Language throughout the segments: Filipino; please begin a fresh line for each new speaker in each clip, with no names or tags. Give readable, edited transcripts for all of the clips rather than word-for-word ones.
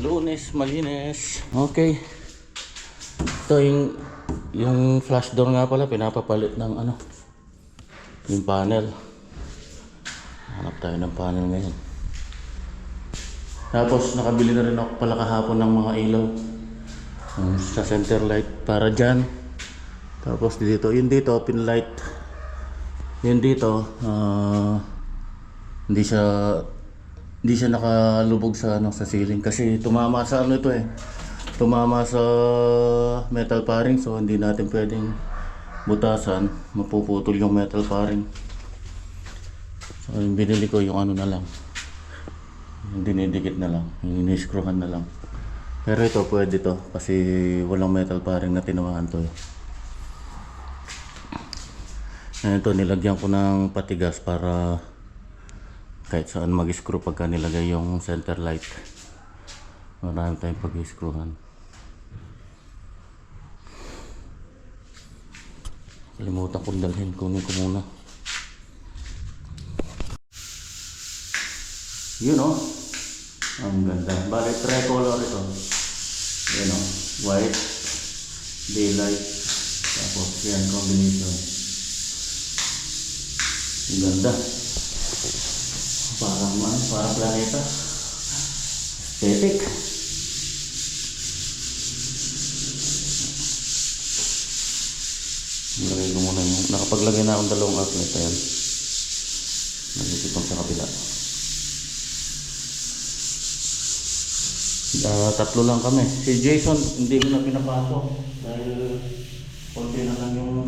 Lunes, malinis. Okay. Ito yung flash door nga pala, pinapapalit ng ano, yung panel. Hanap tayo ng panel ngayon. Tapos nakabili na rin ako pala kahapon ng mga ilaw sa center light para dyan. Tapos dito, yun dito, pin light. Yun dito, hindi siya nakalubog sa ano, sa ceiling kasi tumama sa ano ito eh. Tumama sa metal paring, so hindi natin pwedeng butasan, mapuputol yung metal paring. So yung binili ko yung ano na lang, yung dinidikit na lang, yung ini-screwhan na lang. Pero ito pwede to kasi walang metal paring na tinamaan to eh. Ito nilagyan ko ng patigas para kahit saan mag-screw pagka nilagay yung center light. Marami tayong pag-screwhan. Kalimutan kong dalhin, kunin ko muna. Yun o, ang ganda. Bale, tricolor ito. Yun o, white, daylight, tapos yan combination. Ang ganda. Parang planeta. Aesthetic. Lagay ko muna yung nakapaglagay na akong dalawang outlet. Ayan. Nagitipang sa kabila. Tatlo lang kami. Si Jason hindi ko na pinapasok dahil konti na lang yung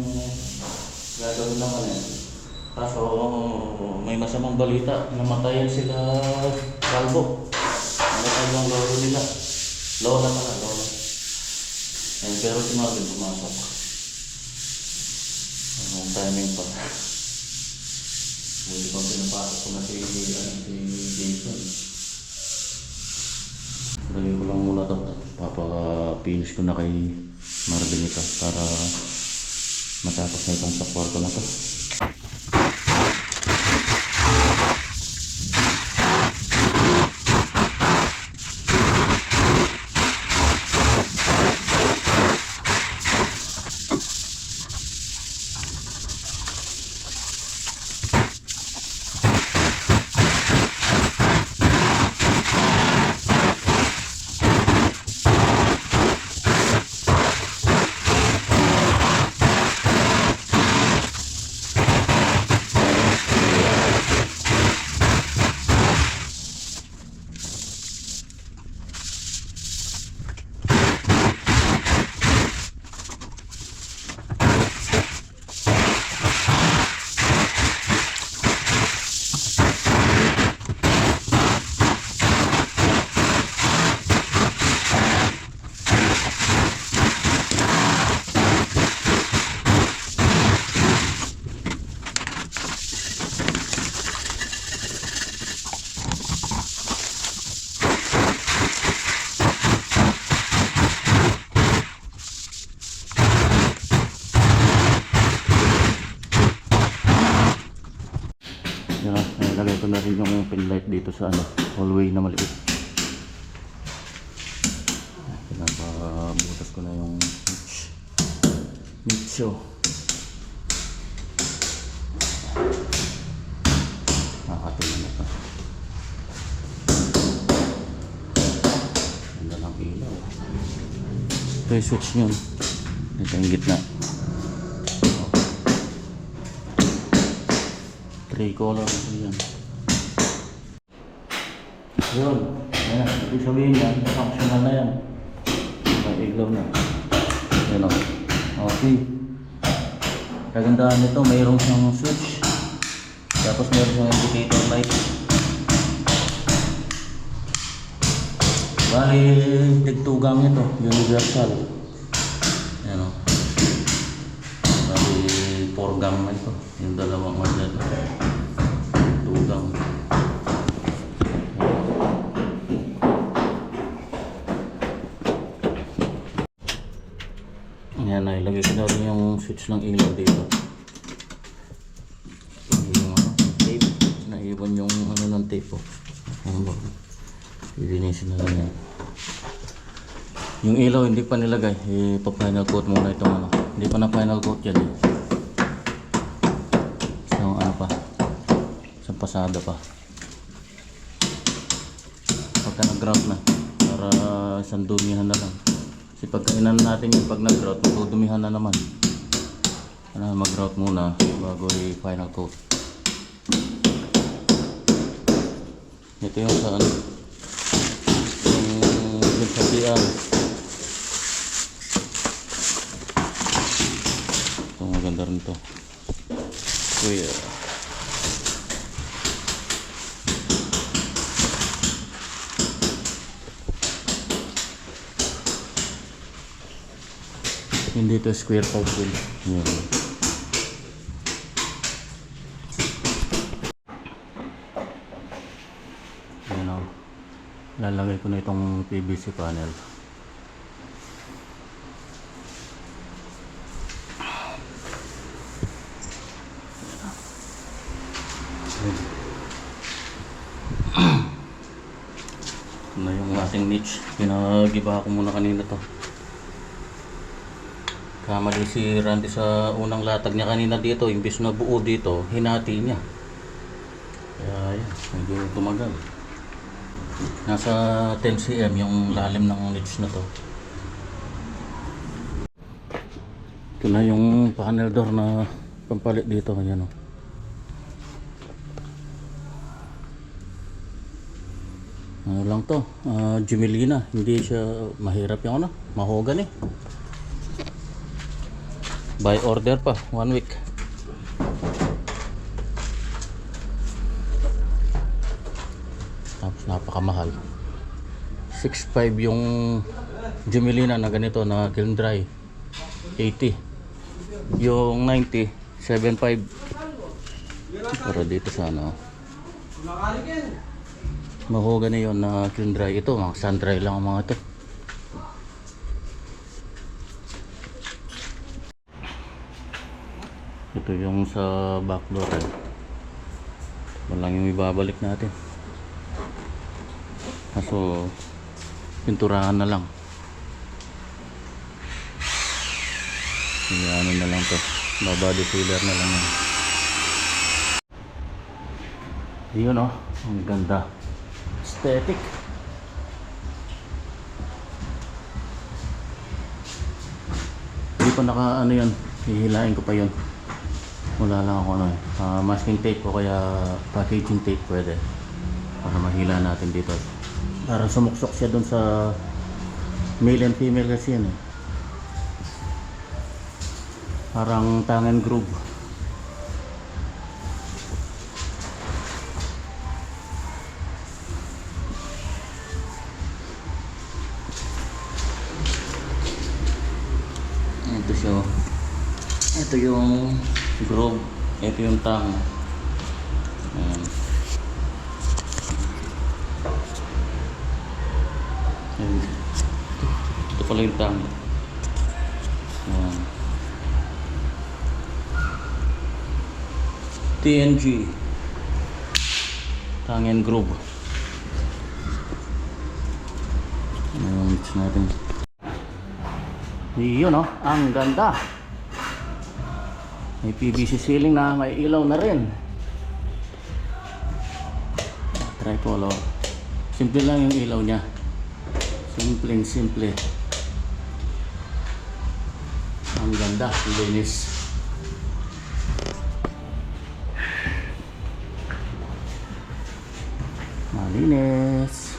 gagawin lang kami. Kaso may masamang balita, namatayan sila kalbo. Namatay yung lolo nila. Lola pala, lola. Pero si Marvin pumasok. Anong timing pa? Buti pang pinapasok ko na si Jason. Lagay ko lang muna ito. Papaka-finish ko na kay Marvin ito para matapos na itong sa kwarto na ito. Lagay ko na rin yung pin light dito sa ano, hallway na maliit. Pinapabutas ko na yung nicho. Nakakatin na ito. Ganda ng ilaw. Ito yung switch nyo. Ito yung gitna. Tricolor ito yan. Yun. Ayan. Ibig sabihin yan, functional na yan. May iglaw na. Yan o. Okay. Kagandahan nito, mayroong siyang switch. Tapos mayroong siyang indicator light. Bali, tigtugang ito. Universal. Yan o. Bali, 4 gang na ito. Yung dalawang outlet. Tugang. Yan na, ilagay ko na rin yung switch ng ilaw dito. Yung tape, naiwan yung ano ng tape po. Ano ba? Hindi linisin na lang yan. Yung ilaw hindi pa nilagay, ipa-final coat muna itong ano. Hindi pa na final coat yan eh. So ano pa, sa pasada pa. Pagka nag-grout na, para isang dumihan na lang. Kasi pagkainan natin yung pag nag-grout, matudumihan na naman. Ano, mag-grout muna bago i-final coat. Ito yung sa ano, yung sa PR. Ito maganda rin ito. Kuya. Hindi ito square pipe wheel. Yan. Yan o. Lalagay ko na itong PVC panel. Ito na yung ating niche. Pinagiba ko muna kanina to. Kamali si Randy sa unang latag niya kanina dito. Imbis na buo dito, hinati niya. Kaya yan, medyo tumagal. Nasa 10 cm yung lalim ng niche na to. Ito na yung panel door na pampalit dito. Ayan o. Ano lang to, Jumelina. Hindi siya mahirap yung ano, mahogany. By order pa, 1 week. Tapos napakamahal. 6.5 yung Jumelina na ganito na kiln dry. 80. Yung 90, 7.5. Para dito sa ano. Mahogany yun na kiln dry. Ito, mga sun dry lang ang mga ito. Ito yung sa back door eh. Walang yung ibabalik natin. Kaso pinturahan na lang. Ano na lang to. Body filler na lang yan. Yun oh. Ang ganda. Aesthetic. Hindi pa naka ano yan. Hihilain ko pa yun. Wala lang ako ano eh. Masking tape o kaya packaging tape pwede. Para mahila natin dito. Para sumuksok siya dun sa male and female kasi yan eh. Parang tangen groove. Ito siya. Ito yung groove. Ito yung tang. Ayan. Ayan. Ito pala yung tang. Ayan. TNG Tangen Groove. Ano yung mix natin? Yun oh, ang ganda. May PVC ceiling na, may ilaw na rin. Tricolor. Simple lang yung ilaw niya. Simple. Ang ganda, linis. Malinis.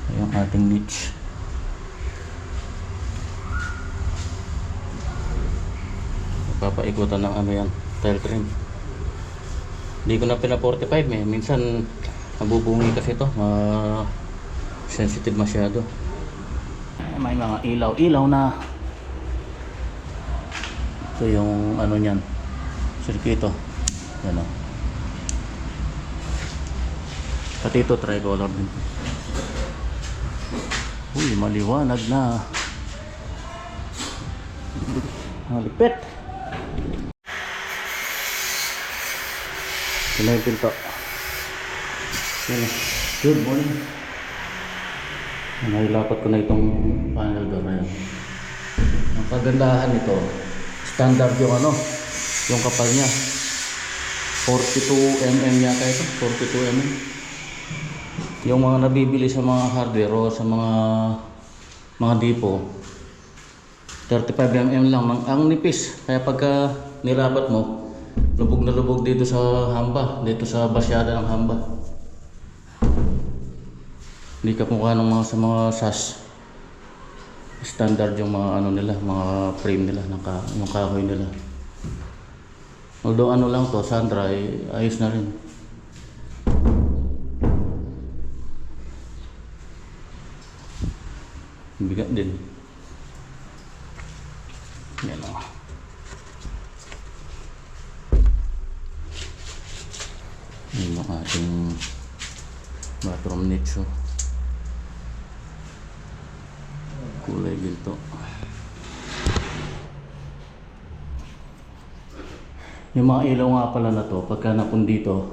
Ito yung ating niche. Papaikutan ng ano yan, tile trim. Hindi ko na pina 45 eh. Minsan nabubungi kasi ito, sensitive masyado. May mga ilaw na. Ito yung ano niyan, sirkito. Yan o. Pati ito tricolor din. Uy, maliwanag na. Malipit. Ito na yung pinto. Yan. Good morning. Nailapat ko na itong panel door na yan. Ang kagandahan nito, standard yung yung kapal niya. 42 mm yata ito. 42 mm. Yung mga nabibili sa mga hardware o sa mga depot, 35 mm lang. Ang nipis. Kaya pagka nilapat mo, lubog na lubog dito sa hamba. Dito sa basyada ng hamba. Hindi ka mukha ng mga sa mga SAS. Standard yung mga nila, mga frame nila, yung kahoy nila. Although lang to, Sandra, ayos na rin. Bigat din. Yan o. Yan yung ating bathroom niche. Kulay ginto. Yung mga ilaw nga pala na to, pagka napun dito,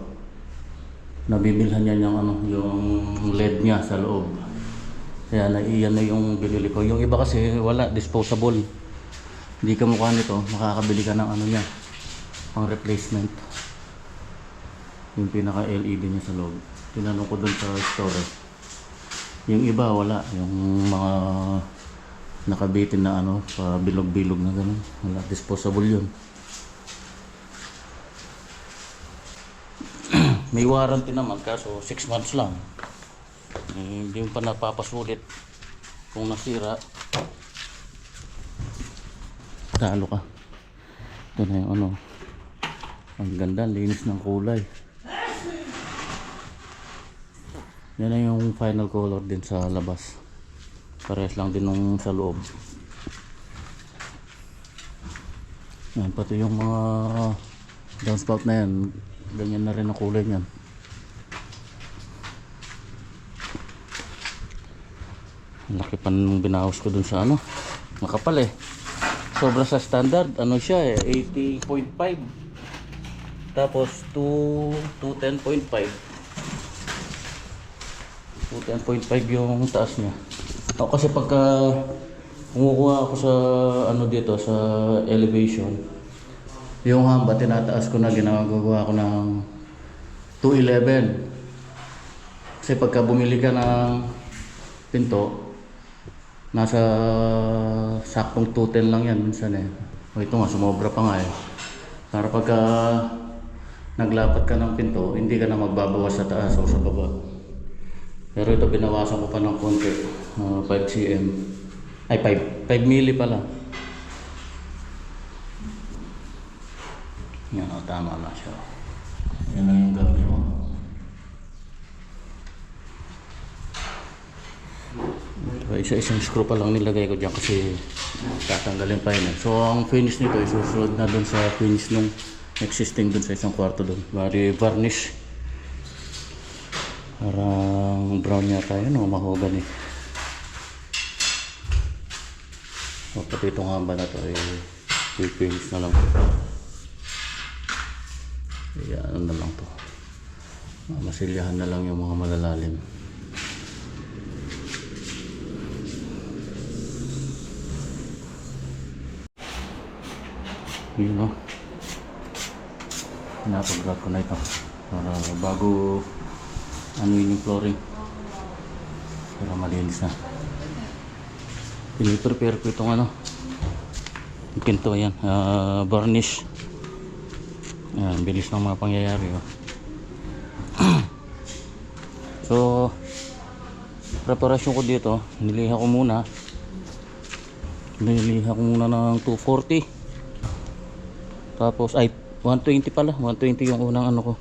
nabibilhan yan yung LED niya sa loob. Kaya iyan na yung binili ko. Yung iba kasi wala, disposable. Hindi ka mukha nito, makakabili ka ng niya, pang replacement. Yung pinaka LED niya sa loob. Tinanong ko dun sa store. Yung iba wala, yung mga nakabitin na pa bilog-bilog na gano'n. Wala, disposable yun. May warranty naman kaso 6 months lang. Hindi mo pa napapasulit. Kung nasira, talo ka. Ito na yung ang ganda, linis ng kulay. Yan na yung final color din sa labas. Parehas lang din nung sa loob. Yan, pati yung mga downspout na yan, ganyan na rin ang kulay niyan. Laki pa nung binawas ko dun sa makapal sobra sa standard, siya 80.5, tapos 210.5 yung taas niya. Kasi pagka kumukuha ako sa dito sa elevation, yung hamba tinataas ko na, ginagawa ko ng 211. Kasi pagka bumili ka ng pinto, nasa saktong 210 lang yan minsan ito nga, sumobra pa nga para pagka naglapat ka ng pinto, hindi ka na magbabawas sa taas o sa baba. Pero ito binawasan ko pa ng konti, 5 cm. Ay 5 milli pala. Yan tama na siya. Yan na yung gawin mo. Isa-isang screw pa lang nilagay ko dyan kasi tatanggalin pa yun. So ang finish nito isusunod na dun sa finish nung existing dun sa isang kwarto dun. Bari varnish. Parang brown yata yun o mahogany. So pati itong hamba na to finish na lang po. Ayan na lang to. Masilyahan na lang yung mga malalalim. Yun napag-grab ko na ito para bago yun yung flooring para malinis na. Piniprepare ko itong yung pinto. Ayan, varnish. Ayan, bilis ng mga pangyayari So preparasyon ko dito, niliha ko muna ng 240, tapos 120 pala, 120 yung unang ko.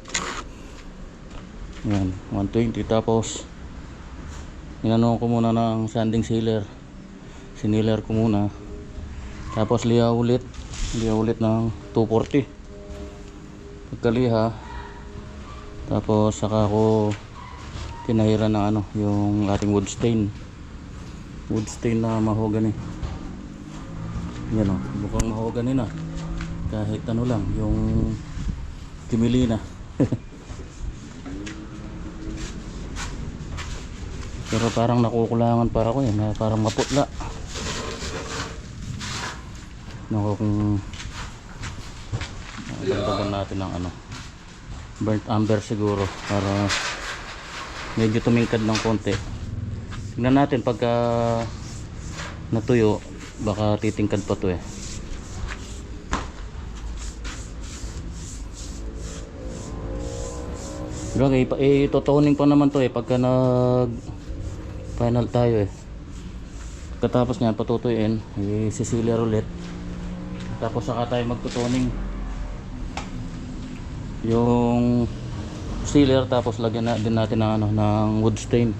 Yan, 120. Tapos inano ko muna ng sanding sealer. Siniler ko muna. Tapos liha ulit ng 240. Pagkaliha, tapos saka ko tinahiran ng yung ating wood stain na mahogany. Yan mukhang mahogany na. Kahit lang yung kimili na. Pero parang nakukulangan para ako na parang maputla. Naku kung dagdagan natin ng ano, burnt umber siguro para medyo tumingkad ng konti. Tingnan natin pagka natuyo, baka titingkad pa to eh. Okay, itotoning pa naman to eh pagka nag final tayo eh. Katapos niyan patutuyuin, i-sealer ulit. Tapos saka tayo magtutoning yung sealer, tapos lagyan na din natin ng ano, ng wood stain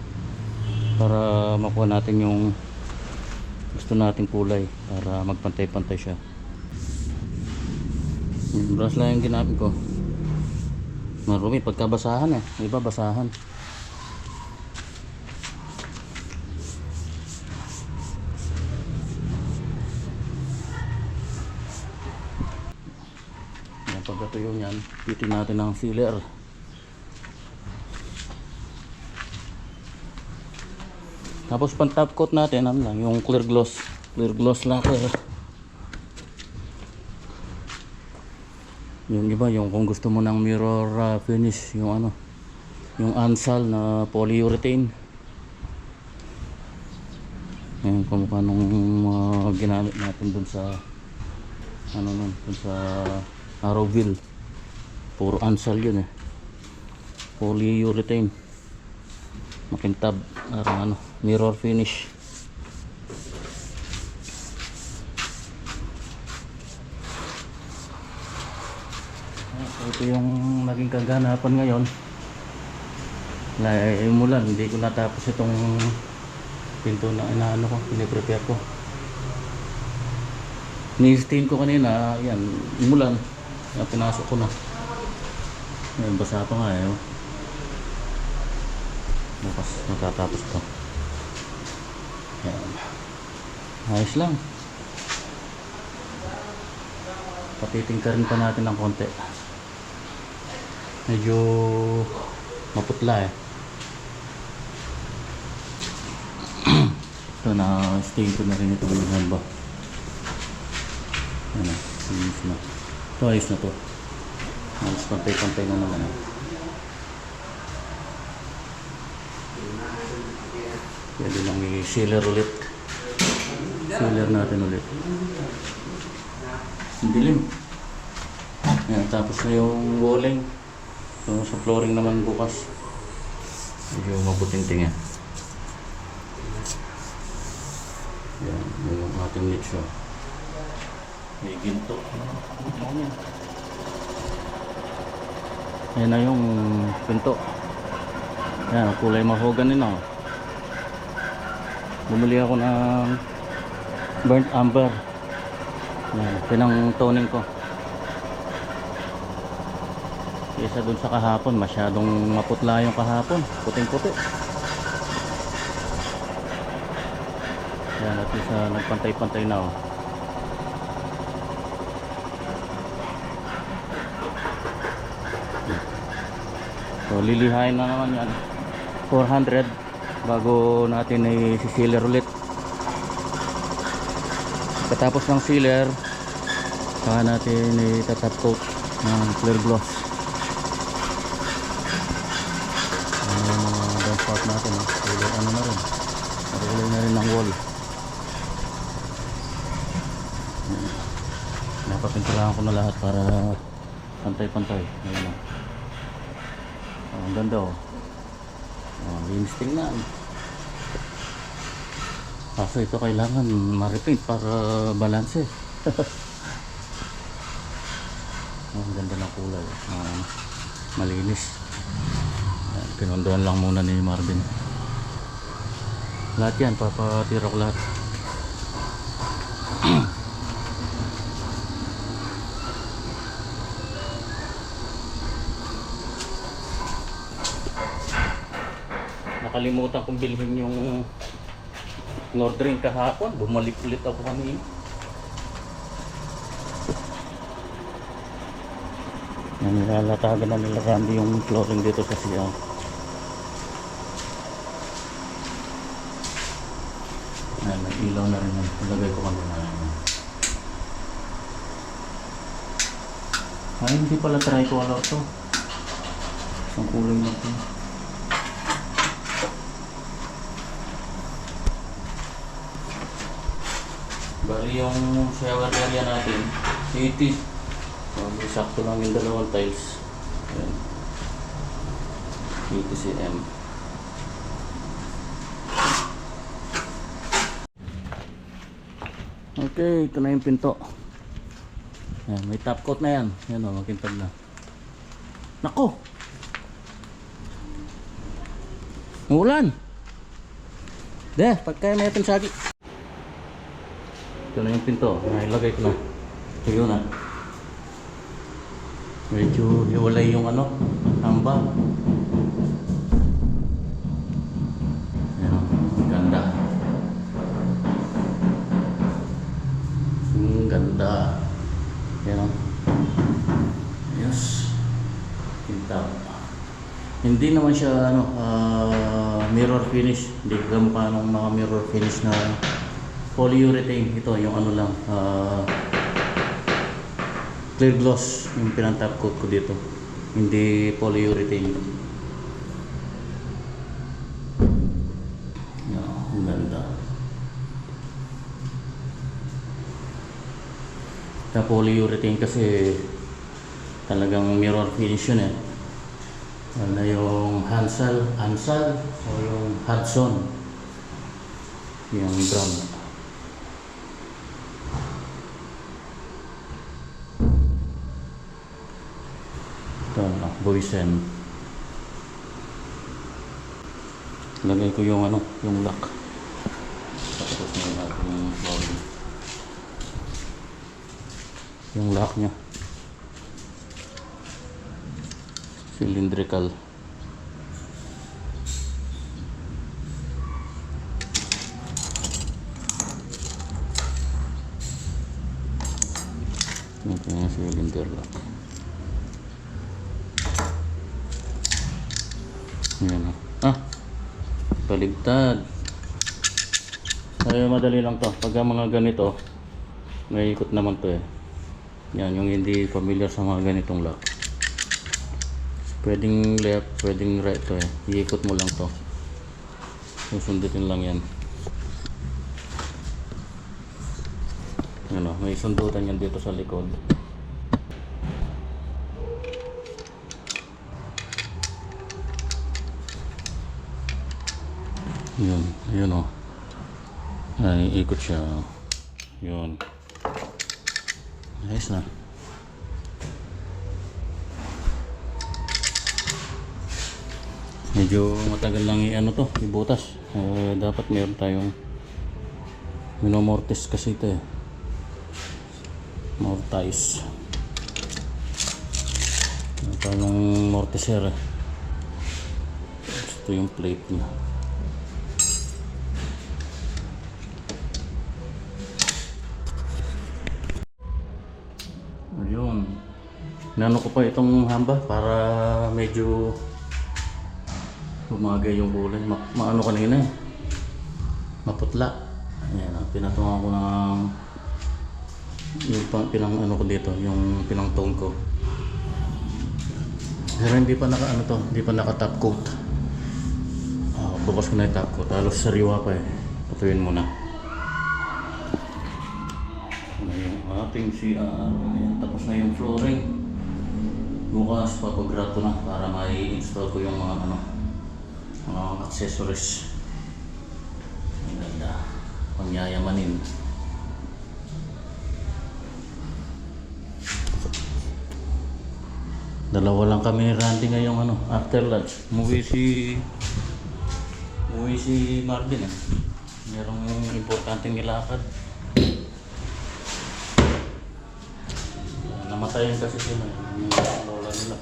para makuha natin yung gusto nating kulay para magpantay-pantay siya. Yung brush lang yung ginamit ko. Marumi pagkabasahan eh, iba basahan. Yan, pagkatuyo niyan, pitin natin ng sealer. Tapos pang top coat natin, ano lang, yung clear gloss lacquer. Yung iba, yung kung gusto mo ng mirror finish, yung ano, yung Ansal na polyurethane. Ayan, kumukha nung ginamit natin dun sa ano nun, dun sa Arrowville. Puro Ansal yun eh, polyurethane, makintab, parang ano, mirror finish. Ito yung naging kaganapan ngayon. Umulan, hindi ko natapos itong pinto na inaano ko, piniprepare ko. Ni-stain ko kanina, yan, umulan. Pinasok ko na. Ayan, basa pa nga eh. Bukas natatapos ko. Ayan. Ayos lang. Patitingkarin pa natin ng konti. Medyo maputla eh. Ito na stain ko na rin ito yung ba. Ano, ayos na. Ito ayos na to. Ayos, pantay-pantay na naman. Pwede lang i-sealer ulit. Sealer natin ulit. Dilim. Ayan, tapos na yung walling. So, sa flooring naman bukas. Medyo mabuting-ting yan. Yan, yung ating niche. May ginto. Ayan na yung pinto. Ayan, kulay mahogan din ako. Bumili ako ng burnt umber. Ayan, pinang toning ko. Kesa dun sa kahapon, masyadong maputla yung kahapon, puting-puti. Yan, at least nagpantay-pantay na oh. So lilihain na naman yan, 400 bago natin i-sealer ulit. Katapos ng sealer, saka natin i-top coat ng clear gloss. Part natin kulay ano na rin, kulay na rin ng wall. Napapinturahan ko na lahat para pantay-pantay. Ayun lang. Ang ganda oh. Linis tingnan. Kaso ito kailangan ma-repaint para balanse. Ang ganda ng kulay, malinis. Pinondohan lang muna ni Marvin. Lahat yan, papatira ko lahat. Nakalimutan kong bilhin yung in-ordering kahapon. Bumalik ulit ako kanina. Nilalatagan na nila Randy yung flooring dito sa CR. Yan, may ilaw na rin yan. Ilagay ko kami na yan. Ay, hindi pala tricolor to. Isang kulay na to. Bali yung shower area natin, 80. So, sakto lang yung dalawang tiles. Ayan. 80 cm. Okay, ito na yung pinto. Ayan, may top coat na yan. Ayan o, makintag na. Nako! Umulan! Pagkaya na itong sagi. Ito na yung pinto. Nailagay ko na. Tuyo na. Medyo hiwalay yung ano, hamba. Ayan, ganda. Ganda. Ayan. Yes. Pinta. Hindi naman siya ano, mirror finish. Hindi kamukha ng mga mirror finish na polyurethane. Ito yung ano lang, clear gloss yung pinantap coat ko dito, hindi polyurethane. Ang ganda. Sa polyurethane kasi talagang mirror finish yun eh. Ano yung Hansal o yung Hudson, yung brown. Boysen. Lagay ko yung ano, yung lock. Tapos na yung ating flooring. Yung lock nya. Cylindrical. Ito yung cylinder lock. Ayan. Baligtad. Ay, madali lang to. Pagka mga ganito, may ikot naman to eh. Yan, yung hindi familiar sa mga ganitong lock. Pwedeng left, pwedeng right to eh. Iikot mo lang to. Susundutin lang yan. Ano, may sundutan yan dito sa likod. Yun o. Ay, ikot siya. Yun. Nice na. Medyo matagal lang i-ano to, ibutas. Dapat meron tayong minomortis kasi ito eh. Mortise. Meron tayong mortiser eh. Ito yung plate niya. Ayun. Nano ko pa itong hamba para medyo bumagay yung kulay. Maano kanina eh. Maputla. Ayan, pinatungan ko ng yung pinang ano ko dito, yung pinang tone ko. Pero hindi pa naka ano to, hindi pa naka top coat. Bukas ko na yung top coat. Halos sariwa pa eh. Patuyin mo na. Ating CR. Ayan, tapos na yung flooring. Bukas papagrad ko na para mai-install ko yung mga ano, mga accessories. Ang ganda. Pangyayamanin. Dalawa lang kami ni Randy ngayong ano, after lunch. Umuwi si Marvin eh. Merong importanteng nilakad. Namatayan kasi sila, yung lola nila.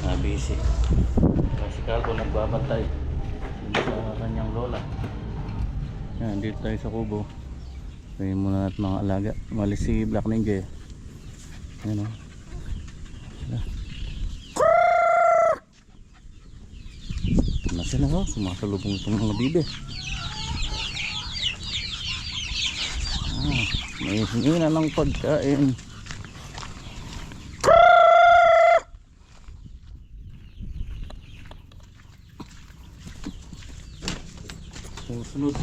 Kaya busy. Kasi Calvo nagbabantay sa kanyang lola. Yan, dito tayo sa kubo. Kaya muna natin mga alaga. Malis si Black Ninja eh. Yan o. na sila, oh. Sumasalubong itong mga bibe. May hingi na ng pagkain. Susunod.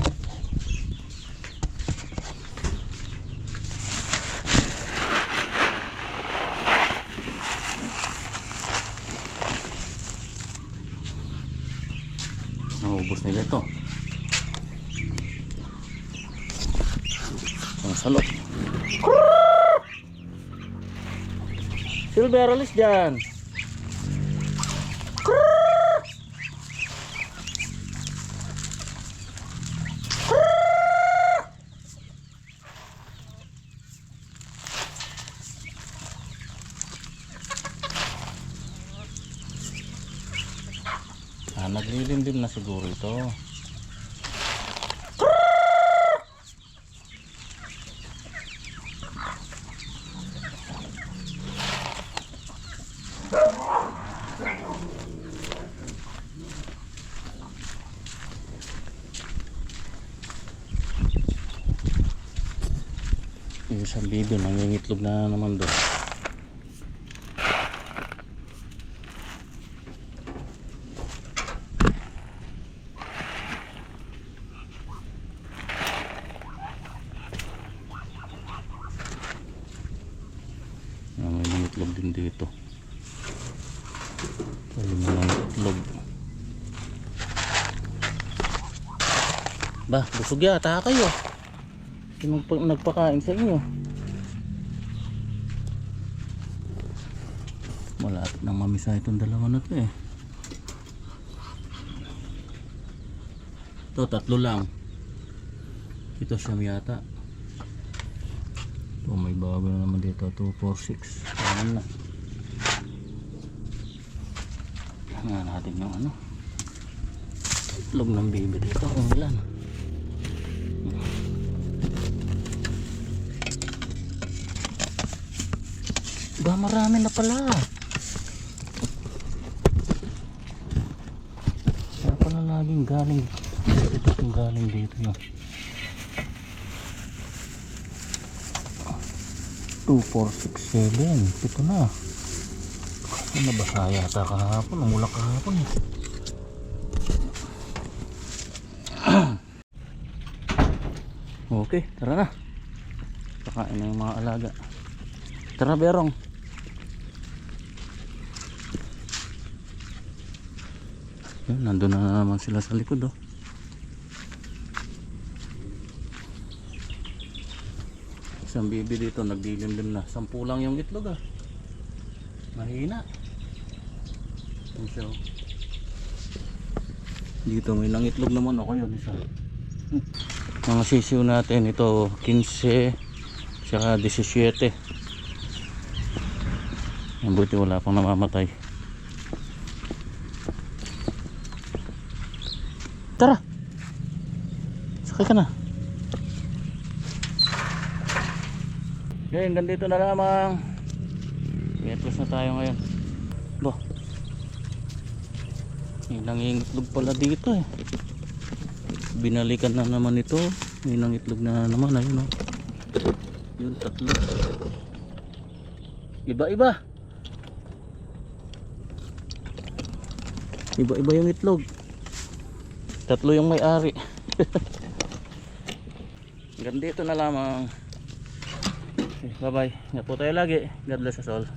Naubos nila ito. Ang salok. Silver, alis dyan. Naglilimlim na siguro ito. Yung isang bibi nangingitlog na naman doon. May nangitlog din dito. May nangitlog. Ba, busog yata kayo. Sino nagpakain sa inyo? Malapit nang mamisa itong dalawa na to eh. Ito, 3 lang. Ito siyam yata. Ito, may bago na naman dito. 2, 4, 6. Ayan na. Tingnan natin yung ano. Itlog ng baby dito kung ilan. Ba, marami na pala. Kaya pala laging galing. Ito kung galing dito yun. 2, 4, 6, 7. Ito na. Ano nabasa yata kahapon. Namulak kahapon eh. Okay, tara na. Pakain na yung mga alaga. Tara, Berong. Yun, nandun na naman sila sa likod oh. Isang bibi dito nagdilimlim na. 10 lang yung itlog ah. Mahina. So, dito may nangitlog naman ako yun isa. Mga sisiw natin ito 15 saka 17. Ang buti wala pang namamatay. Tara, sakay ka na. Okay, hanggang dito na lamang. Iatlas na tayo ngayon. Bo, may nangingitlog pala dito eh. Binalikan na naman ito. May nangitlog na naman. Ayun o. Yun, 3. Iba-iba. Iba-iba yung itlog. 3 yung may-ari. Hanggang dito na lamang. Okay, bye-bye. Ingat po tayo lagi. God bless us all.